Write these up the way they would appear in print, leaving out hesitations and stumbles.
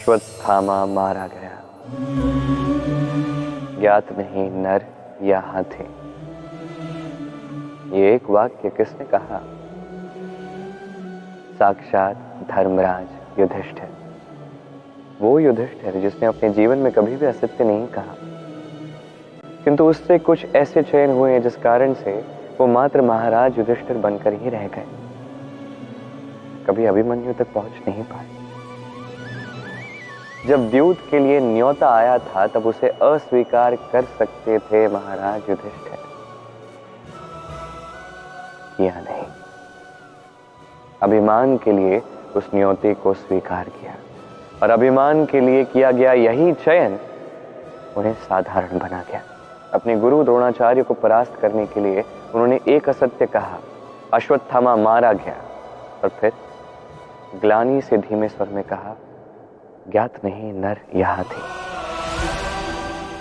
अश्वत्थामा मारा गया, ज्ञात नहीं नर या हाथी। ये एक वाक्य किसने कहा? साक्षात धर्मराज युधिष्ठिर। वो युधिष्ठिर जिसने अपने जीवन में कभी भी असत्य नहीं कहा, किंतु उससे कुछ ऐसे चयन हुए जिस कारण से वो मात्र महाराज युधिष्ठिर बनकर ही रह गए, कभी अभिमन्यु तक पहुंच नहीं पाए। जब द्यूत के लिए न्योता आया था तब उसे अस्वीकार कर सकते थे महाराज युधिष्ठिर, या नहीं। अभिमान के लिए उस न्योते को स्वीकार किया और अभिमान के लिए किया गया यही चयन उन्हें साधारण बना गया। अपने गुरु द्रोणाचार्य को परास्त करने के लिए उन्होंने एक असत्य कहा, अश्वत्थामा मारा गया, और फिर ग्लानि से धीमे स्वर में कहा, ज्ञात नहीं नर यहाँ थे।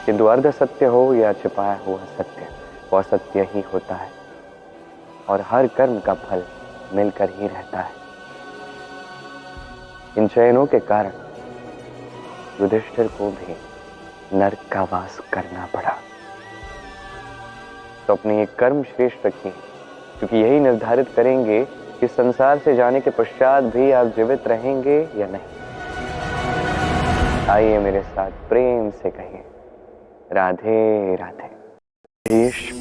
किंतु अर्ध सत्य हो या छिपाया हुआ सत्य, वह सत्य ही होता है और हर कर्म का फल मिलकर ही रहता है। इन चयनों के कारण युधिष्ठिर को भी नरक का वास करना पड़ा। तो अपने ये कर्म श्रेष्ठ रखिए, क्योंकि यही निर्धारित करेंगे कि संसार से जाने के पश्चात भी आप जीवित रहेंगे या नहीं। आइए मेरे साथ प्रेम से कहिए, राधे राधे। भीष्म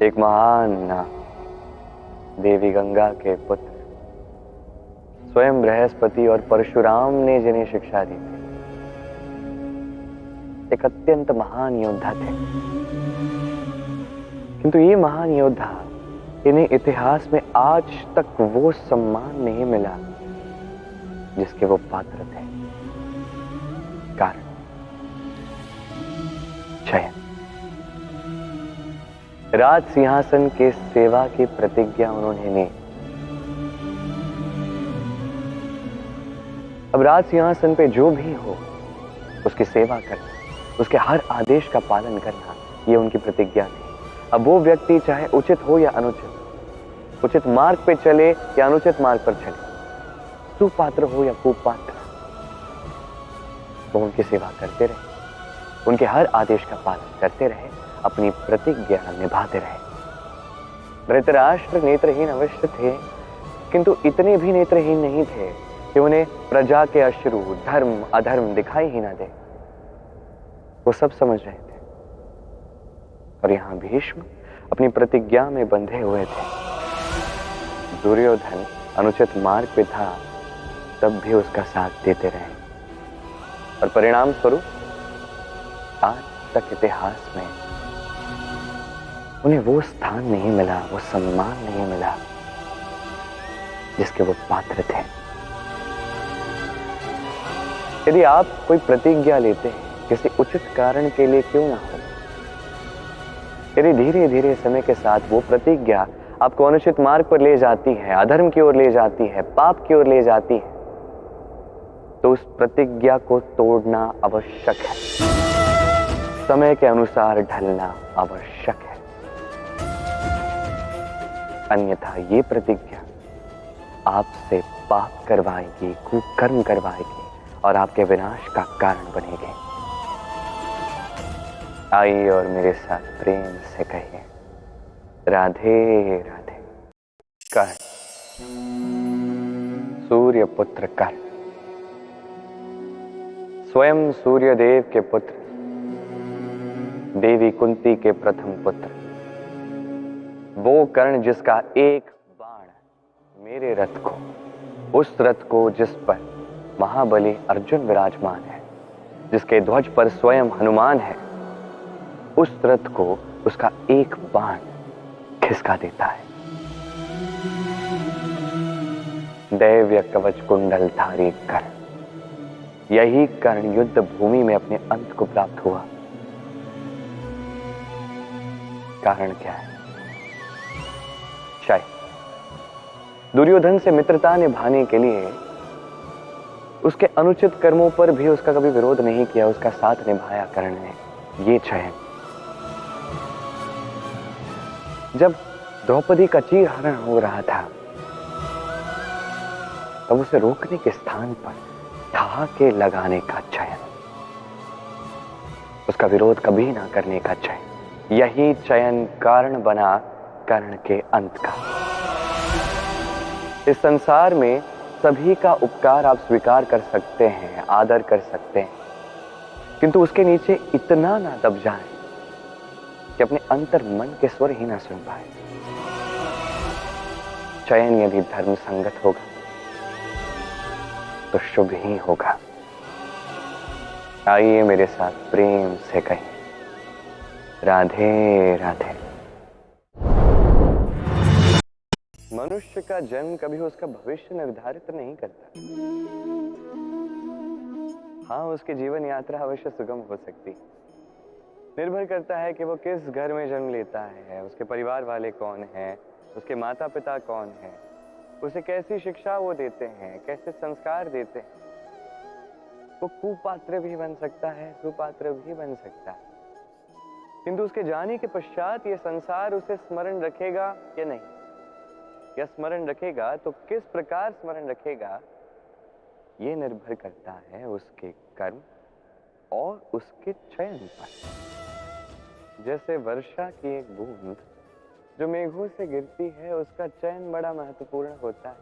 एक महान नाम, देवी गंगा के पुत्र, स्वयं बृहस्पति और परशुराम ने जिन्हें शिक्षा दी थी, एक अत्यंत महान योद्धा थे। किंतु ये महान योद्धा, इन्हें इतिहास में आज तक वो सम्मान नहीं मिला जिसके वो पात्र थे। कारण चयन। राज सिंहासन के सेवा की प्रतिज्ञा उन्होंने ली। अब राज सिंहासन पे जो भी हो उसकी सेवा करना, उसके हर आदेश का पालन करना, ये उनकी प्रतिज्ञा थी। अब वो व्यक्ति चाहे उचित हो या अनुचित, उचित मार्ग पे चले या अनुचित मार्ग पर चले, सुपात्र हो या कुपात्र, वो उनकी सेवा करते रहे, उनके हर आदेश का पालन करते रहे, अपनी प्रतिज्ञा निभाते रहे। धृतराष्ट्र नेत्रहीन अवश्य थे, किंतु इतने भी नेत्रहीन नहीं थे कि उन्हें प्रजा के अश्रु, धर्म अधर्म दिखाई ही ना दे। वो सब समझ रहे थे। और यहां भीष्म अपनी प्रतिज्ञा में बंधे हुए थे। दुर्योधन अनुचित मार्ग पे था, तब भी उसका साथ देते रहे, और परिणाम स्वरूप आज तक इतिहास में उन्हें वो स्थान नहीं मिला, वो सम्मान नहीं मिला जिसके वो पात्र थे। यदि आप कोई प्रतिज्ञा लेते हैं किसी उचित कारण के लिए क्यों ना हो, यदि धीरे धीरे समय के साथ वो प्रतिज्ञा आपको अनुचित मार्ग पर ले जाती है, अधर्म की ओर ले जाती है, पाप की ओर ले जाती है, तो उस प्रतिज्ञा को तोड़ना आवश्यक है, समय के अनुसार ढलना आवश्यक है। अन्यथा ये प्रतिज्ञा आपसे पाप करवाएगी, कुकर्म करवाएगी और आपके विनाश का कारण बनेगी। आइए और मेरे साथ प्रेम से कहिए, राधे राधे। कर्ण, सूर्य पुत्र कर्ण, स्वयं सूर्यदेव के पुत्र, देवी कुंती के प्रथम पुत्र, वो कर्ण जिसका एक बाण मेरे रथ को, उस रथ को जिस पर महाबली अर्जुन विराजमान है, जिसके ध्वज पर स्वयं हनुमान है, उस रथ को उसका एक बाण खिसका देता है। दैव्य कवच कुंडल धारी कर्ण, यही कर्ण युद्ध भूमि में अपने अंत को प्राप्त हुआ। कारण क्या है? शायद दुर्योधन से मित्रता निभाने के लिए उसके अनुचित कर्मों पर भी उसका कभी विरोध नहीं किया, उसका साथ निभाया कर्ण ने। ये चयन। जब द्रौपदी का चीरहरण हो रहा था, तब उसे रोकने के स्थान पर ठहाके लगाने का चयन, उसका विरोध कभी ना करने का चयन, यही चयन कारण बना कर्ण के अंत का। इस संसार में सभी का उपकार आप स्वीकार कर सकते हैं, आदर कर सकते हैं, किंतु उसके नीचे इतना ना दब जाएं कि अपने अंतर मन के स्वर ही ना सुन पाए। चयन यदि धर्म संगत होगा तो शुभ ही होगा। आइए मेरे साथ प्रेम से कहें, राधे राधे। मनुष्य का जन्म कभी उसका भविष्य निर्धारित नहीं करता। हाँ, उसकी जीवन यात्रा अवश्य सुगम हो सकती, निर्भर करता है कि वो किस घर में जन्म लेता है, उसके परिवार वाले कौन हैं, उसके माता पिता कौन हैं, उसे कैसी शिक्षा वो देते हैं, कैसे संस्कार देते हैं। वो कुपात्र भी बन सकता है, सुपात्र भी बन सकता है, किंतु उसके जाने के पश्चात ये संसार उसे स्मरण रखेगा या नहीं, या स्मरण रखेगा तो किस प्रकार स्मरण रखेगा, ये निर्भर करता है उसके कर्म और उसके चयन पर। जैसे वर्षा की एक बूंद जो मेघों से गिरती है, उसका चयन बड़ा महत्वपूर्ण होता है,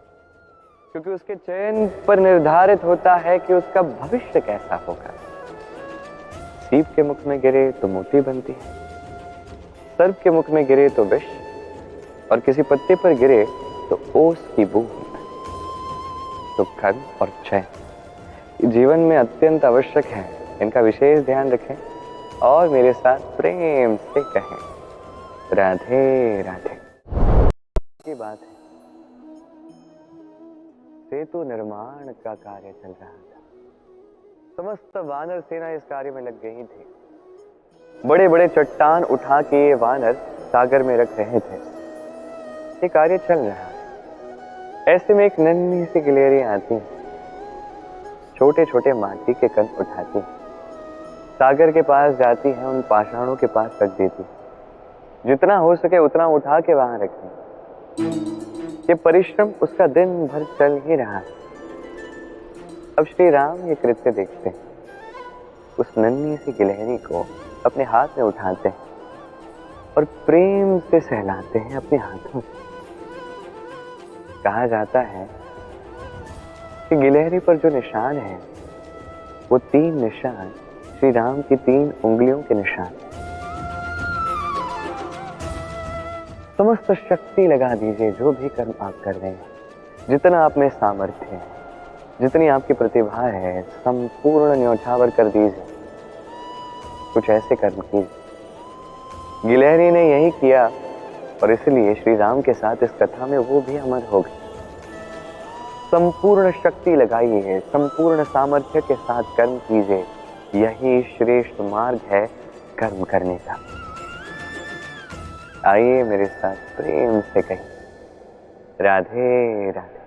क्योंकि उसके चयन पर निर्धारित होता है कि उसका भविष्य कैसा होगा। सीप के मुख में गिरे तो मोती बनती है, सर्प के मुख में गिरे तो विष, और किसी पत्ते पर गिरे तो ओस की बूंद। तो कर्म और चयन जीवन में अत्यंत आवश्यक है, इनका विशेष ध्यान रखें और मेरे साथ प्रेम से कहें, राधे राधे। की बात है, सेतु निर्माण का कार्य चल रहा था। समस्त वानर सेना इस कार्य में लग गई थी। बड़े बड़े चट्टान उठा के ये वानर सागर में रख रहे थे। ये कार्य चल रहा है। ऐसे में एक नन्ही सी गिलहरी आती है, छोटे छोटे माटी के कण उठाती है, सागर के पास जाती है, उन पाषाणों के पास रख देती है। जितना हो सके उतना उठा के वहां रखें। ये परिश्रम उसका दिन भर चल ही रहा है। अब श्री राम ये कृत्य देखते हैं, उस नन्ही सी गिलहरी को अपने हाथ में उठाते हैं और प्रेम से सहलाते हैं अपने हाथों से। कहा जाता है कि गिलहरी पर जो निशान है वो 3 निशान श्री राम की 3 उंगलियों के निशान। समस्त शक्ति लगा दीजिए जो भी कर्म आप कर रहे हैं, जितना आप में सामर्थ्य है, जितनी आपकी प्रतिभा है, संपूर्ण न्यौछावर कर दीजिए। कुछ ऐसे कर्म कीजिए। गिलहरी ने यही किया और इसलिए श्री राम के साथ इस कथा में वो भी अमर हो गए। संपूर्ण शक्ति लगाइए, संपूर्ण सामर्थ्य के साथ कर्म कीजिए, यही श्रेष्ठ मार्ग है कर्म करने का। आइए मेरे साथ प्रेम से कहिए, राधे राधे।